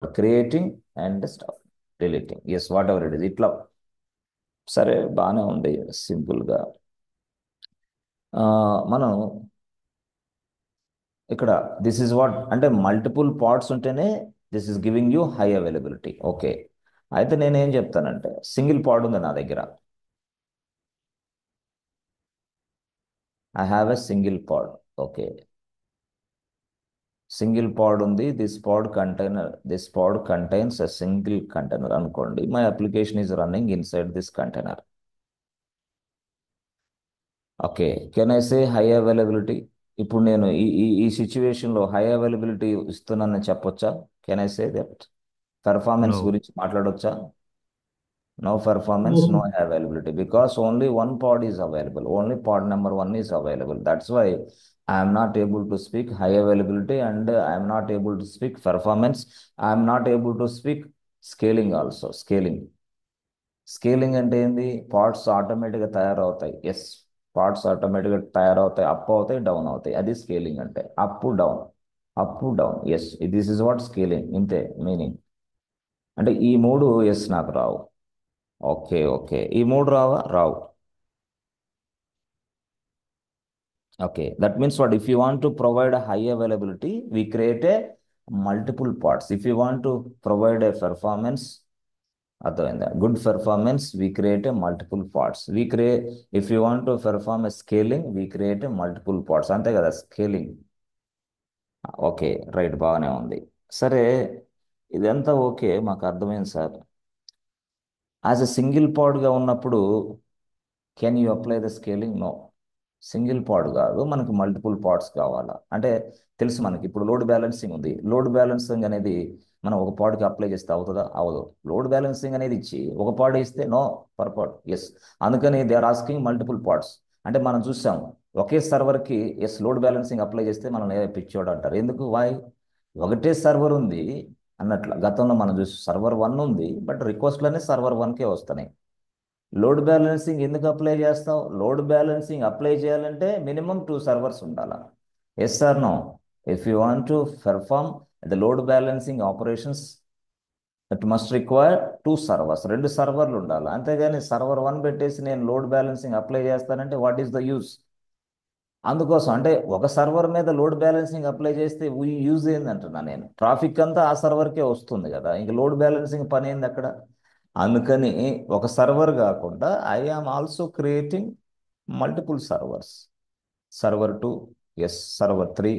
Creating and stop deleting, as whatever it is. ఇట్లా సరే బాగానే ఉంది సింపుల్గా. మనం ఇక్కడ దిస్ ఇస్ వాట్ అంటే మల్టిపుల్ పార్ట్స్ ఉంటేనే this is giving you high availability. Okay, అయితే నేనేం చెప్తానంటే సింగిల్ పాడ్ ఉంది నా దగ్గర. I have a single pod. Okay, single pod ఉంది. This pod contains a single container అనుకోండి. My application is running inside this container. Okay, can I say high availability? ఇప్పుడు నేను ఈ ఈ ఈ సిచ్యువేషన్లో హై అవైలబిలిటీ ఇస్తున్నానని చెప్పొచ్చా? Can I say that? Performance No. గురించి మాట్లాడొచ్చా? No performance, no No. availability, because only one pod is available. Only pod number one is available. That's why I am not able to speak high availability, and I am not able to speak performance. I am not able to speak scaling also. Scaling అంటే ఏంది? Parts ఆటోమేటిక్గా తయారవుతాయి. Yes, parts ఆటోమేటిక్గా తయారవుతాయి, up అవుతాయి, down అవుతాయి. అది scaling అంటే. Up down, up down. Yes, this is what scaling. ఇంతే మీనింగ్. అంటే ఈ మూడు ఎస్ నాకు రావు. ఓకే ఓకే, ఈ మూడు రావా? రావు. Okay, that means what? If you want to provide high availability, we create a multiple parts. If you want to provide a performance, అర్థమైందా? Good performance, we create a multiple parts. If you want to perform a scaling, we create a multiple parts. అంతే కదా scaling. Okay, right, బాగానే ఉంది. సరే, ఇదంతా okay, మాకు అర్థమైంది sir. As a single పాడ్గా ఉన్నప్పుడు can you apply the scaling? No. Single pod కాదు, మనకి మల్టిపుల్ పాడ్స్ కావాలా అంటే తెలుసు మనకి. ఇప్పుడు లోడ్ బ్యాలెన్సింగ్ ఉంది. లోడ్ బ్యాలెన్సింగ్ అనేది మనం ఒక పాడ్కి అప్లై చేస్తే అవుతుందా? అవదు. లోడ్ బ్యాలెన్సింగ్ అనేది ఇచ్చి ఒక పాడ్ ఇస్తే నో, పర్ పాడ్ ఎస్. అందుకని they are asking multiple pods. అంటే మనం చూసాం ఒకే సర్వర్కి ఎస్ లోడ్ బ్యాలెన్సింగ్ అప్లై చేస్తే మనం పిచ్చోడు అంటారు. ఎందుకు? వాయ్, ఒకటే సర్వర్ ఉంది అన్నట్లు. గతంలో మనం చూసి సర్వర్ వన్ ఉంది, బట్ రిక్వెస్ట్లన్నీ సర్వర్ వన్కే వస్తున్నాయి. లోడ్ బ్యాలెన్సింగ్ ఎందుకు అప్లై చేస్తావు? లోడ్ బ్యాలెన్సింగ్ అప్లై చేయాలంటే మినిమం 2 సర్వర్స్ ఉండాలా. Yes sir no? If you want to perform the load balancing operations, it must require 2 servers. 2 సర్వర్లు ఉండాలి. అంతేగాని సర్వర్ వన్ పెట్టేసి నేను లోడ్ బ్యాలెన్సింగ్ అప్లై చేస్తానంటే వాట్ ఈస్ ద యూస్? అందుకోసం అంటే ఒక సర్వర్ మీద లోడ్ బ్యాలెన్సింగ్ అప్లై చేస్తే యూజ్ ఏందంటున్నా నేను. ట్రాఫిక్ అంతా ఆ సర్వర్కే వస్తుంది కదా, ఇంక లోడ్ బ్యాలెన్సింగ్ పని ఏంది అక్కడ? అందుకని ఒక సర్వర్ కాకుండా I am also creating multiple servers. Server 2, yes server 3,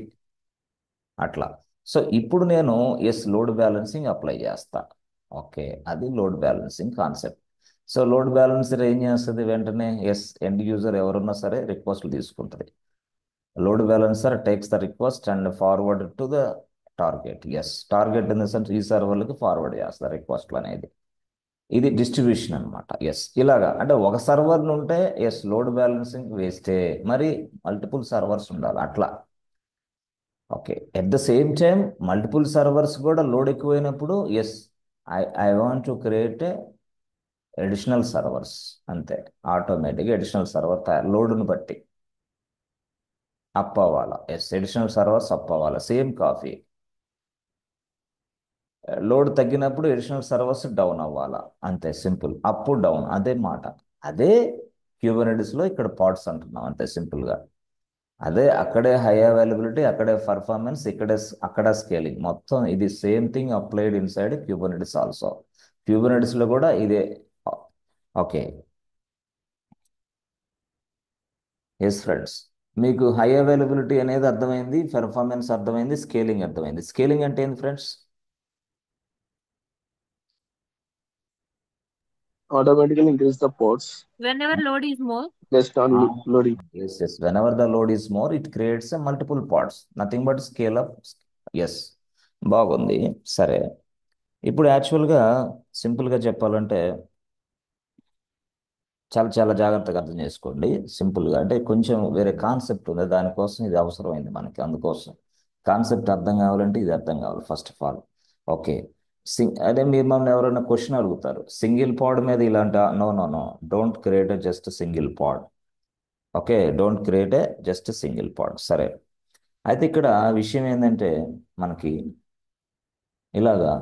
అట్లా. సో ఇప్పుడు నేను ఎస్ లోడ్ బ్యాలెన్సింగ్ అప్లై చేస్తా. ఓకే, అది load balancing concept. So load balancer ఏం చేస్తుంది? వెంటనే ఎస్ ఎండ్ యూజర్ ఎవరున్నా సరే రిక్వెస్ట్లు తీసుకుంటుంది. Load balancer takes the request and forward to the target. Yes, target in the sense ఈ సర్వర్లకి ఫార్వర్డ్ చేస్తారు రిక్వెస్ట్లు అనేది. ఇది డిస్ట్రిబ్యూషన్ అనమాట. ఎస్, ఇలాగా అంటే ఒక సర్వర్ ఉంటే ఎస్ లోడ్ బ్యాలెన్సింగ్ వేస్తే, మరి మల్టిపుల్ సర్వర్స్ ఉండాలి అట్లా. Okay, at the same time multiple servers కూడా లోడ్ ఎక్కువైనప్పుడు yes I want to create additional servers. అంతే, ఆటోమేటిక్గా అడిషనల్ సర్వర్ తయారు లోడును బట్టి అప్ అవ్వాలా. ఎస్, అడిషనల్ సర్వర్స్ అప్ అవ్వాలా. సేమ్ కాఫీ లోడ్ తగ్గినప్పుడు అడిషనల్ సర్వర్స్ డౌన్ అవ్వాలా. అంతే సింపుల్. అప్ డౌన్ అదే మాట. అదే క్యూబర్నెటిస్లో ఇక్కడ పాడ్స్ అంటున్నాం, అంతే సింపుల్గా. అదే అక్కడే హై అవైలబిలిటీ, అక్కడే పర్ఫార్మెన్స్, అక్కడ స్కేలింగ్, మొత్తం ఇది same thing applied inside Kubernetes also. క్యూబర్నెటిస్లో కూడా ఇదే. ఓకే, ఎస్ ఫ్రెండ్స్, మీకు హై అవైలబిలిటీ అనేది అర్థమైంది, పెర్ఫార్మెన్స్ అర్థమైంది, స్కేలింగ్ అర్థమైంది. స్కేలింగ్ అంటే ఏంది friends? Automatically increase the pods Whenever load is more. based on loading. Yes, yes. Whenever the load is more, it creates a multiple pods. Nothing but scale up. Yes, బాగుంది. సరే, ఇప్పుడు యాక్చువల్గా సింపుల్గా చెప్పాలంటే చాలా చాలా జాగ్రత్తగా అర్థం చేసుకోండి. సింపుల్గా అంటే కొంచెం వేరే కాన్సెప్ట్ ఉంది, దానికోసం ఇది అవసరమైంది మనకి. అందుకోసం కాన్సెప్ట్ అర్థం కావాలంటే ఇది అర్థం కావాలి ఫస్ట్ ఆఫ్ ఆల్. ఓకే, అదే మీరు మమ్మల్ని ఎవరైనా క్వశ్చన్ అడుగుతారు సింగిల్ పాడ్ మీద ఇలాంటి. No no no, don't create just single pod. Okay, don't create just single pod. సరే, అయితే ఇక్కడ విషయం ఏంటంటే మనకి ఇలాగా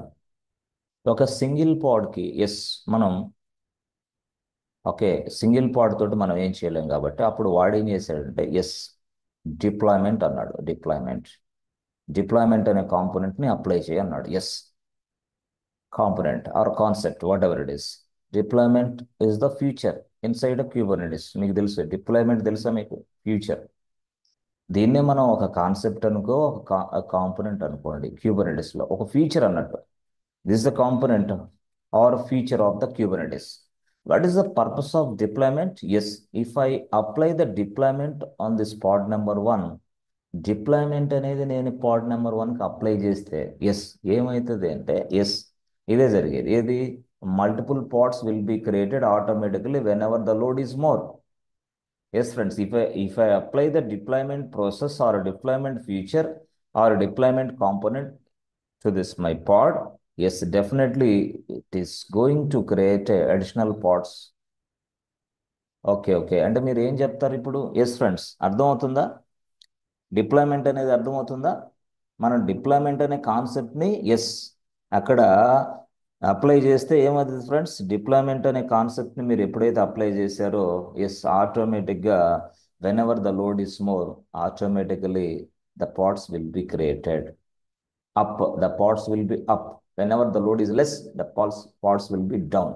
ఒక సింగిల్ పాడ్కి ఎస్ మనం ఓకే సింగిల్ పాడ్ తోటి మనం ఏం చేయలేం కాబట్టి అప్పుడు వాడు ఏం చేశాడంటే ఎస్ డిప్లాయ్మెంట్ అన్నాడు. డిప్లాయ్మెంట్ అనే కాంపోనెంట్ని అప్లై చేయి అన్నాడు. Yes component or concept whatever it is. Deployment is the future inside Kubernetes. మీకు తెలుసు డిప్లాయ్మెంట్ తెలుసా మీకు? ఫ్యూచర్. దీన్నే మనం ఒక కాన్సెప్ట్ అనుకో ఒక కాంపోనెంట్ అనుకోండి. క్యూబర్నెటిస్లో ఒక ఫీచర్ అన్నట్టు. This the component are feature of the Kubernetes. What is the purpose of deployment? Yes, if I apply the deployment on this pod number 1, deployment అనేది నేను పాడ్ నెంబర్ 1కి అప్లై చేస్తే yes ఏమవుతుంది అంటే yes ఇదే జరిగేది. ఏది? Multiple pods will be created automatically whenever the load is more. Yes, friends, if I apply the deployment process or a deployment feature or a deployment component to this my pod, yes, definitely it is going to create additional pods. Okay అంటే మీరు ఏం చెప్తారు ఇప్పుడు? Yes friends, అర్థమవుతుందా? Deployment అనేది అర్థమవుతుందా? మనం deployment అనే కాన్సెప్ట్ని ఎస్ అక్కడ అప్లై చేస్తే ఏమవుతుంది ఫ్రెండ్స్? డిప్లాయ్మెంట్ అనే కాన్సెప్ట్ని మీరు ఎప్పుడైతే అప్లై చేశారో ఎస్ ఆటోమేటిక్గా whenever the load is more automatically the pods will be created. Up the pods will be up. Whenever the load is less the pods will be down.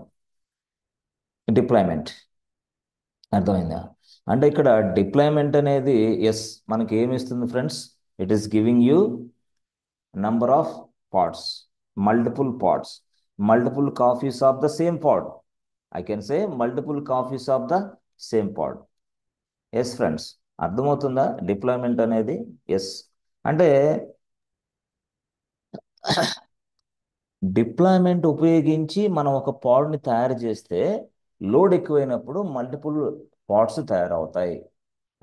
Deployment అర్థమైందా? అంటే ఇక్కడ deployment అనేది yes మనకి ఏమి ఇస్తుంది friends? It is giving you number of pods, multiple copies of the same pod. I can say multiple copies of the same pod. Yes friends, అర్థమవుతుందా deployment అనేది? Yes అంటే డిప్లాయ్మెంట్ ఉపయోగించి మనం ఒక పాడ్ని తయారు చేస్తే లోడ్ ఎక్కువైనప్పుడు మల్టిపుల్ పాడ్స్ తయారవుతాయి.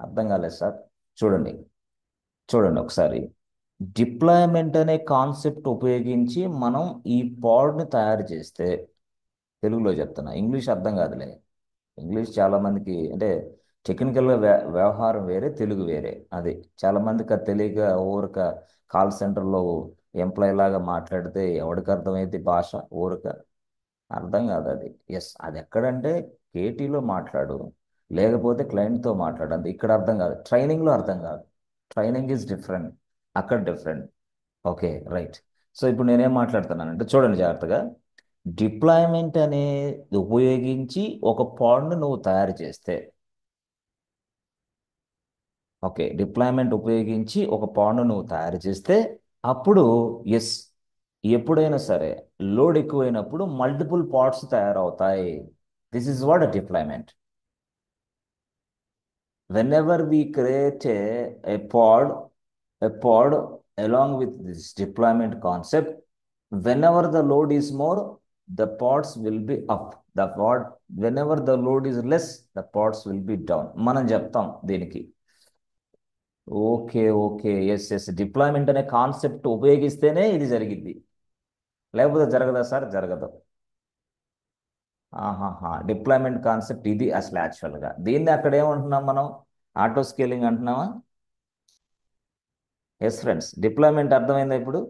అర్థం కాలేదు సార్? చూడండి ఒకసారి. డిప్లాయ్మెంట్ అనే కాన్సెప్ట్ ఉపయోగించి మనం ఈ పాడ్ని తయారు చేస్తే, తెలుగులో చెప్తున్నా, ఇంగ్లీష్ అర్థం కాదులే. ఇంగ్లీష్ చాలా మందికి అంటే టెక్నికల్గా వ్యవహారం వేరే, తెలుగు వేరే. అది చాలా మందికి అది తెలియక ఊరక కాల్ సెంటర్లో ఎంప్లాయీ లాగా మాట్లాడితే ఎవరికి అర్థమైంది భాష? ఊరక అర్థం కాదు అది. ఎస్, అది ఎక్కడంటే కేటీలో మాట్లాడు, లేకపోతే క్లయింట్తో మాట్లాడు. అది ఇక్కడ అర్థం కాదు, ట్రైనింగ్లో అర్థం కాదు. ట్రైనింగ్ ఈజ్ డిఫరెంట్, అక్కడ డిఫరెంట్. Okay right. సో ఇప్పుడు నేనేం మాట్లాడుతున్నానంటే చూడండి జాగ్రత్తగా. డిప్లాయ్మెంట్ అనేది ఉపయోగించి ఒక పాడ్ను నువ్వు తయారు చేస్తే, ఓకే డిప్లాయ్మెంట్ ఉపయోగించి ఒక పాడ్ను నువ్వు తయారు చేస్తే అప్పుడు ఎస్ ఎప్పుడైనా సరే లోడ్ ఎక్కువైనప్పుడు మల్టిపుల్ పాడ్స్ తయారవుతాయి. This is what deployment. whenever we create a pod along with this deployment concept, whenever the load is more, the pods will be up. Whenever the load is less, the pods will be down. మనం చెప్తాం దీనికి. Okay yes deployment అనే concept ఉపయోగిస్తేనే ఇది జరిగింది, లేకపోతే జరగదా sir? జరగదు. డిప్లాయ్మెంట్ కాన్సెప్ట్ ఇది అసలు యాక్చువల్గా. దీన్ని అక్కడ ఏమంటున్నాం మనం? ఆటో స్కేలింగ్ అంటున్నామా? ఎస్ ఫ్రెండ్స్, డిప్లాయ్మెంట్ అర్థమైందా ఇప్పుడు?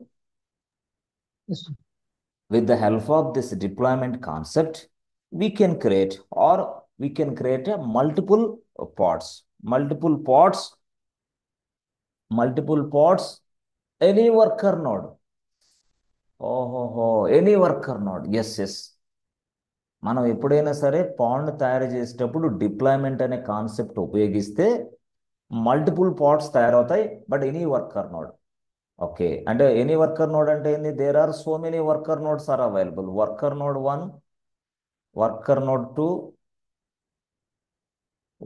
Yes, sir. With the help of this deployment concept, we can create a multiple pods, any worker node. Any worker node. Yes మనం ఎప్పుడైనా సరే పాడ్ను తయారు చేసేటప్పుడు డిప్లాయ్మెంట్ అనే కాన్సెప్ట్ ఉపయోగిస్తే మల్టిపుల్ పాడ్స్ తయారవుతాయి, but any worker node. Okay అంటే any worker node అంటే ఏంది? There are so many worker nodes are available. Worker node 1, worker node 2,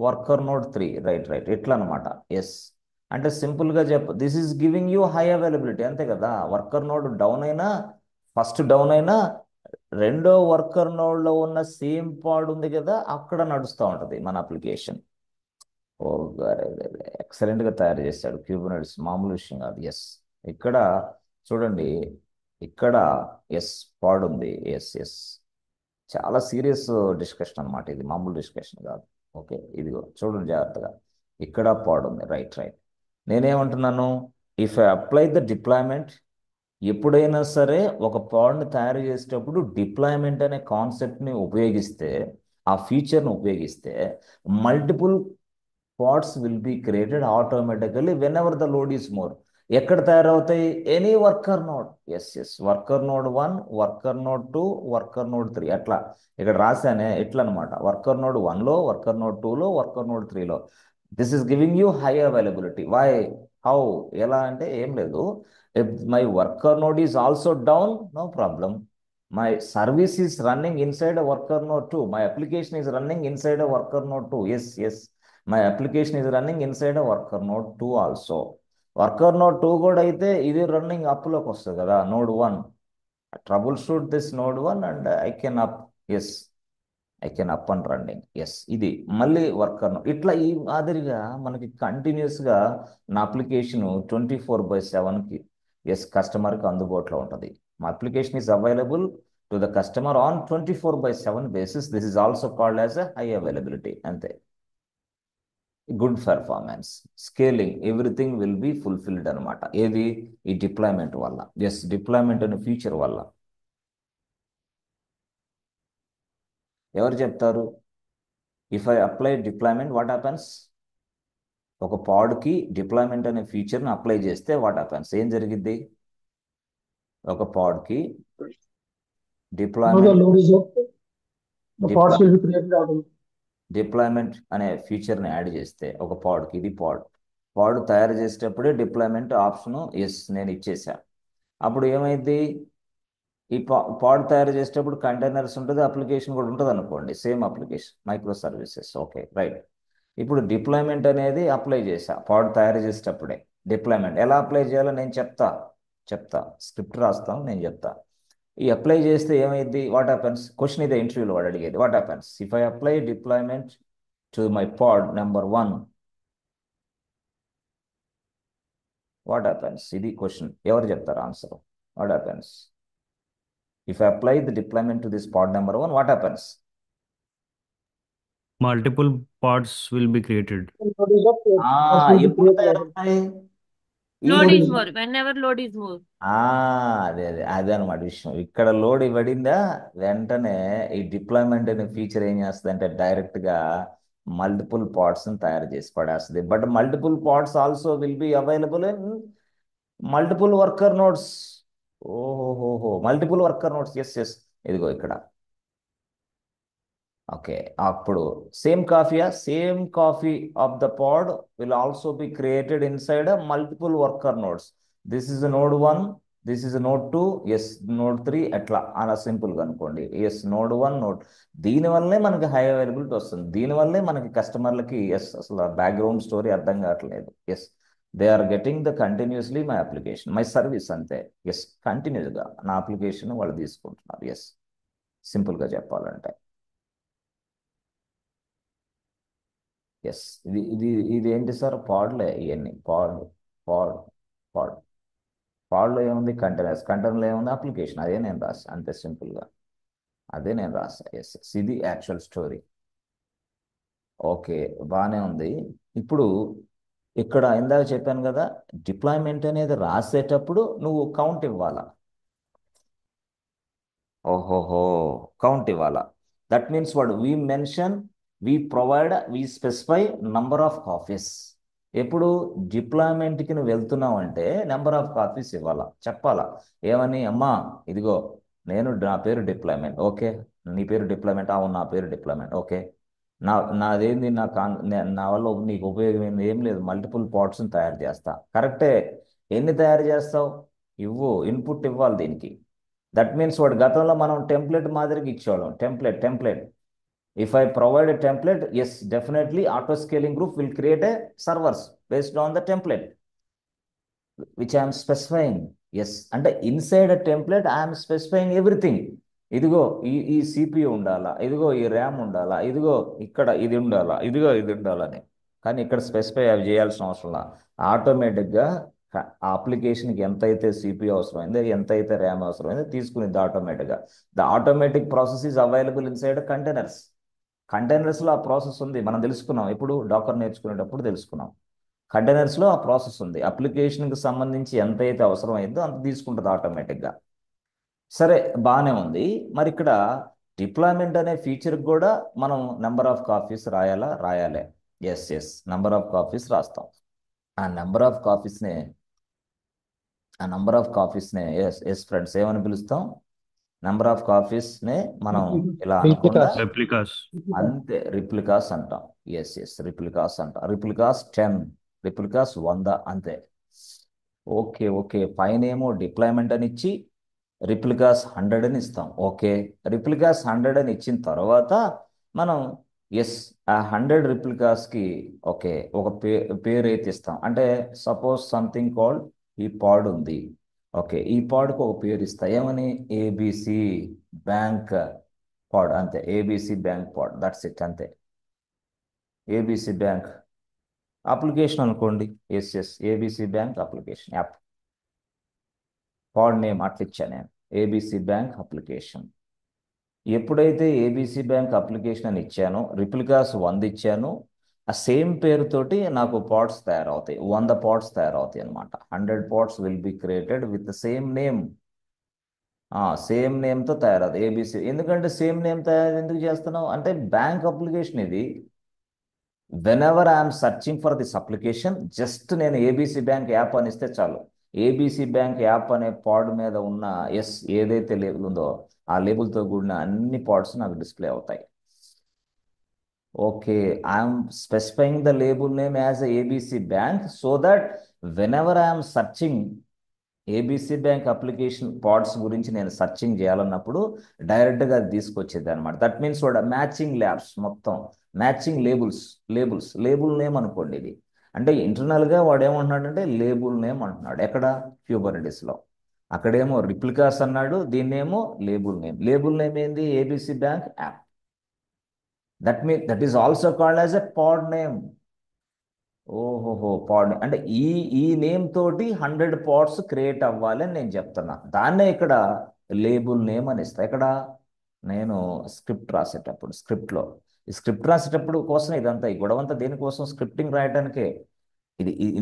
worker node 3, right ఇట్లా అనమాట. ఎస్ అంటే సింపుల్గా this is giving you high availability, అంతే కదా. వర్కర్ నోడ్ డౌన్ అయినా, ఫస్ట్ డౌన్ అయినా, రెండో వర్కర్ నోడ్లో ఉన్న సేమ్ పాడ్ ఉంది కదా, అక్కడ నడుస్తూ ఉంటుంది మన అప్లికేషన్. ఓ గారే ఎక్సలెంట్గా తయారు చేశాడు క్యూబర్నెటిస్, మామూలు విషయం కాదు. ఎస్ ఇక్కడ చూడండి, ఇక్కడ ఎస్ పాడ్ ఉంది. ఎస్ చాలా సీరియస్ డిస్కషన్ అనమాట ఇది, మామూలు డిస్కషన్ కాదు. ఓకే ఇదిగో చూడండి జాగ్రత్తగా, ఇక్కడ పాడ్ ఉంది. రైట్ నేనేమంటున్నాను? If I apply the deployment ఎప్పుడైనా సరే ఒక పాడ్ని తయారు చేసేటప్పుడు డిప్లాయ్మెంట్ అనే కాన్సెప్ట్ని ఉపయోగిస్తే, ఆ ఫీచర్ని ఉపయోగిస్తే multiple pods will be created automatically whenever the load is more. ఎక్కడ తయారవుతాయి? Any worker node. Yes worker node 1, worker node 2, worker node 3 అట్లా. ఇక్కడ రాశానే ఎట్లా అనమాట, వర్కర్ నోడ్ 1లో, వర్కర్ నోడ్ 2లో, వర్కర్ నోడ్ 3లో. This is giving you high availability. Why? How? ఎలా అంటే ఏం లేదు, if my worker node is also down, no problem. My service is running inside a worker node 2. My application is running inside a worker node 2. Yes. My application is running inside a worker node 2 also. Worker node 2 కూడా అయితే ఇది running అప్లోకి వస్తుంది కదా, node 1. Troubleshoot this node 1 and I can up. Yes, I can up and running. Yes, ఇది మళ్ళీ worker node. ఇట్లా ఈ మాదిరిగా మనకి కంటిన్యూస్గా నా అప్లికేషన్ 24/7కి కస్టమర్కి అందుబాటులో ఉంటుంది. మా application is available to the customer on 24/7 basis. This is also called as a high availability. అంతే. Good performance, scaling, everything will be fulfilled అనమాట. ఏది? ఈ డిప్లాయ్మెంట్ వల్ల. డిప్లాయ్మెంట్ అనే ఫీచర్ వల్ల. ఎవరు చెప్తారు? If I apply deployment, what happens? ఒక పాడ్కి డిప్లాయ్మెంట్ అనే ఫీచర్ని అప్లై చేస్తే వాట్ హ్యాపెన్స్? ఏం జరిగిద్ది? ఒక పాడ్కి Now the deployment load is up. The pods will be created automatically. Deployment అనే ఫీచర్ని యాడ్ చేస్తే ఒక పాడ్కి, ఇది పాడ్ తయారు చేసేటప్పుడే డిప్లాయ్మెంట్ ఆప్షను నేను ఇచ్చేసా. అప్పుడు ఏమైంది? ఈ పాడ్ తయారు చేసేటప్పుడు కంటైనర్స్ ఉంటుంది, అప్లికేషన్ కూడా ఉంటుంది అనుకోండి, same application, micro services. Okay, right. ఇప్పుడు డిప్లాయ్మెంట్ అనేది అప్లై చేసా పాడ్ తయారు చేసేటప్పుడే. డిప్లాయ్మెంట్ ఎలా అప్లై చేయాలో నేను చెప్తా. స్క్రిప్ట్ రాస్తాం, నేను చెప్తా. ఈ అప్లై చేస్తే ఏమైంది? What happens? క్వశ్చన్ ఇదే ఇంటర్వ్యూలో వాడు అడిగేది. What happens if I apply deployment to my pod number 1? What happens? ఇది క్వశ్చన్. ఎవరు చెప్తారు answer? What happens if I apply the deployment to this pod number 1? What happens? Multiple pods will be created. The load is up. Pods will be ఎప్పుడు created automatically. తయారవుతాయి? ఈ Load Load is is more. Whenever load is more. అదే అనమాట విషయం. ఇక్కడ load ఇవ్వడిందా, వెంటనే ఈ deployment అనే ఫీచర్ ఏం చేస్తుంది అంటే డైరెక్ట్గా మల్టిపుల్ పాడ్స్ని తయారు చేసి పడేస్తుంది. But multiple pods also will be available in multiple worker nodes. ఓహోహోహో, మల్టిపుల్ వర్కర్ నోడ్స్. ఎస్, ఇదిగో ఇక్కడ. ఓకే, అప్పుడు same copy of the pod will also be created inside multiple worker nodes. This is node 1, this is node 2, node 3, అట్లా అలా సింపుల్గా అనుకోండి. Node 1, దీనివల్లే మనకి హై అవైలబిలిటీ వస్తుంది. దీనివల్లే మనకి కస్టమర్లకి అసలు బ్యాక్గ్రౌండ్ స్టోరీ అర్థం కావట్లేదు. They are getting the continuously my application, my service. అంతే. కంటిన్యూస్గా నా అప్లికేషన్ వాళ్ళు తీసుకుంటున్నారు. సింపుల్గా చెప్పాలంటే. ఇది ఇది ఇది ఏంటి సార్? పాడ్లే ఇవన్నీ. పాడ్ పాడ్లో ఏముంది? కంటైనర్లో ఏముంది? అప్లికేషన్. అదే నేను రాసా, అంతే సింపుల్గా. ఇది యాక్చువల్ స్టోరీ. ఓకే, బాగానే ఉంది. ఇప్పుడు ఇక్కడ ఇందాక చెప్పాను కదా, డిప్లాయ్మెంట్ అనేది రాసేటప్పుడు నువ్వు కౌంట్ ఇవ్వాలా. ఓహోహో, కౌంట్ ఇవ్వాలా. That means we specify number of copies. ఎప్పుడు డిప్లాయ్మెంట్కి నువ్వు వెళ్తున్నావు అంటే నెంబర్ ఆఫ్ కాపీస్ ఇవ్వాలా, చెప్పాలా. ఏమని? అమ్మా ఇదిగో నా పేరు డిప్లాయ్మెంట్. ఓకే, నీ పేరు డిప్లాయ్మెంట్? అవును, నా పేరు డిప్లాయ్మెంట్. ఓకే, నాదేంది, నా వల్ల నీకు ఉపయోగం ఏంది? ఏం లేదు, మల్టిపుల్ పాడ్స్ని తయారు చేస్తా. కరెక్టే. ఎన్ని తయారు చేస్తావు? ఇన్పుట్ ఇవ్వాలి దీనికి. దట్ మీన్స్ వాడు గతంలో మనం టెంప్లెట్ మాదిరిగా ఇచ్చేవాళ్ళం. Template. If I provide a template, yes, definitely auto scaling group will create a servers based on the template which I am specifying. అంటే inside a template I am specifying everything. ఇదిగో ఈ CPU ఉండాలా, ఇదిగో ఈ RAM ఉండాలా, ఇదిగో ఇక్కడ ఇది ఉండాలా, ఇదిగో ఇది ఉండాలని. కానీ ఇక్కడ స్పెసిఫై అవి చేయాల్సిన అవసరం లేదు. ఆటోమేటిక్గా ఆ అప్లికేషన్కి ఎంతైతే CPU అవసరమైందో, ఎంతైతే ర్యామ్ అవసరమైందో తీసుకునేది ఆటోమేటిక్గా. The automatic process is available inside కంటైనర్స్లో ఆ ప్రాసెస్ ఉంది. మనం తెలుసుకున్నాం, ఇప్పుడు డాకర్ నేర్చుకునేటప్పుడు తెలుసుకున్నాం. కంటైనర్స్లో ఆ ప్రాసెస్ ఉంది. అప్లికేషన్కి సంబంధించి ఎంత అయితే అవసరం అయిందో అంత తీసుకుంటుంది ఆటోమేటిక్గా. సరే, బాగానే ఉంది. మరి ఇక్కడ డిప్లాయ్మెంట్ అనే ఫీచర్కి కూడా మనం నెంబర్ ఆఫ్ కాపీస్ రాయాలి. ఎస్, నెంబర్ ఆఫ్ కాపీస్ రాస్తాం. ఆ నెంబర్ ఆఫ్ కాపీస్నే ఎస్ ఫ్రెండ్స్ ఏమని పిలుస్తాం? నెంబర్ ఆఫ్ కాపీస్నే మనం ఇలా అనకుండా Replicas. అంతే రిప్లికాస్ అంటాం. ఎస్, రిప్లికాస్ అంటాం. రిప్లికాస్ 10, రిప్లికాస్ 100 అంతే. ఓకే, పైన ఏమో డిప్లాయ్మెంట్ అని ఇచ్చి రిప్లికాస్ 100 అని ఇస్తాం. ఓకే, రిప్లికాస్ 100 అని ఇచ్చిన తర్వాత మనం ఆ 100 రిప్లికాస్కి ఓకే ఒక పేరు అయితే ఇస్తాం. అంటే సపోజ్ సంథింగ్ కాల్డ్ ఈ పాడ్ ఉంది. ఓకే, ఈ పాడ్కి ఒక పేరు ఇస్తా. ఏమని? ABC bank pod. అంతే, ABC bank pod. That's it, అంతే. ఏబిసి బ్యాంక్ అప్లికేషన్ అనుకోండి. Yes, ABC bank application app. Pod name అట్లా ఇచ్చా నేను, ఏబిసి బ్యాంక్ అప్లికేషన్. ఎప్పుడైతే ఏబిసి బ్యాంక్ అప్లికేషన్ అని ఇచ్చానో, రిప్లికాస్ 100 ఇచ్చాను, ఆ సేమ్ పేరుతోటి నాకు పాడ్స్ తయారవుతాయి. 100 పాడ్స్ తయారవుతాయి అనమాట. 100 pods will be created with same name. Same నేమ్తో తయారవుతుంది ఏబిసి. ఎందుకంటే సేమ్ నేమ్ తయారు ఎందుకు చేస్తున్నావు అంటే, బ్యాంక్ అప్లికేషన్ ఇది. Whenever I'm searching for this application, just నేను ఏబిసి బ్యాంక్ యాప్ అని ఇస్తే చాలు. ఏబిసి బ్యాంక్ యాప్ అనే పాడ్ మీద ఉన్న ఏదైతే లేబుల్ ఉందో ఆ లేబుల్తో కూడిన అన్ని పాడ్స్ నాకు డిస్ప్లే అవుతాయి. Okay, I'm specifying the label name as ABC bank so that whenever I'm searching ABC bank application pods గురించి నేను సర్చింగ్ చేయాలన్నప్పుడు డైరెక్ట్గా అది తీసుకొచ్చేది అనమాట. దట్ మీన్స్ వాడు మ్యాచింగ్ ల్యాబ్స్ మొత్తం, మ్యాచింగ్ లేబుల్ నేమ్ అనుకోండి ఇది. అంటే ఇంటర్నల్గా వాడు ఏమంటున్నాడంటే లేబుల్ నేమ్ అంటున్నాడు. ఎక్కడ? క్యూబర్నెటిస్లో. అక్కడేమో రిప్లికాస్ అన్నాడు, దీన్నేమో లేబుల్ నేమ్ ఏంది? ABC bank app. That is also called as a pod name. ఓహోహో, పాడ్ అంటే ఈ నేమ్ తోటి 100 పాడ్స్ క్రియేట్ అవ్వాలి అని నేను చెప్తున్నా. దాన్నే ఇక్కడ లేబుల్ నేమ్ అని ఇస్తా. ఇక్కడ నేను స్క్రిప్ట్ రాసేటప్పుడు స్క్రిప్ట్ రాసేటప్పుడు కోసం ఇదంతా, ఈ గొడవంతా దేనికోసం? స్క్రిప్టింగ్ రాయడానికే.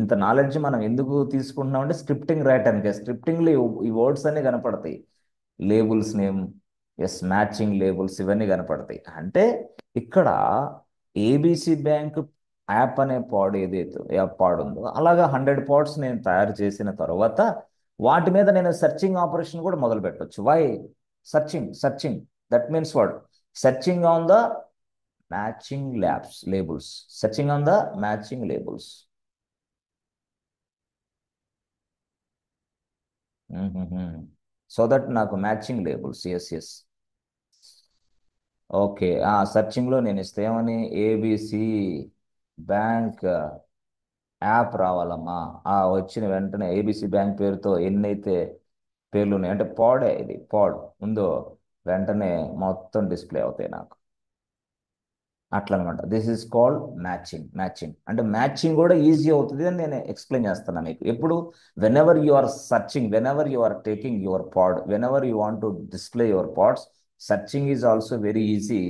ఇంత నాలెడ్జ్ మనం ఎందుకు తీసుకుంటున్నాం అంటే స్క్రిప్టింగ్ రాయటానికే. స్క్రిప్టింగ్లో ఈ వర్డ్స్ అన్ని కనపడతాయి. లేబుల్స్ నేమ్, మ్యాచింగ్ లేబుల్స్, ఇవన్నీ కనపడతాయి. అంటే ఇక్కడ ఏబిసి బ్యాంక్ యాప్ అనే పాడ్ ఏదైతే యాప్ పాడ్ ఉందో, అలాగా 100 పాడ్స్ నేను తయారు చేసిన తర్వాత వాటి మీద నేను సెర్చింగ్ ఆపరేషన్ కూడా మొదలు పెట్టవచ్చు. Why? Searching that means what? Searching on the matching labels. Searching on the matching labels. So that నాకు మ్యాచింగ్ లేబుల్స్. ఎస్. ఓకే, సెర్చింగ్లో నేను ఇస్తే ఏమని? ఏబిసి బ్యాంక్ యాప్ రావాలమ్మా. వచ్చిన వెంటనే ఏబిసి బ్యాంక్ పేరుతో ఎన్నైతే పేర్లు ఉన్నాయి అంటే ఇది పాడ్ ఉందో వెంటనే మొత్తం డిస్ప్లే అవుతాయి నాకు. అట్లా అనమాట. This is called matching. అంటే మ్యాచింగ్ కూడా ఈజీ అవుతుంది అని నేను ఎక్స్ప్లెయిన్ చేస్తున్నాను మీకు. ఎప్పుడు? Whenever you are searching, whenever you are taking your pod, whenever you want to display your pods, searching is also very easy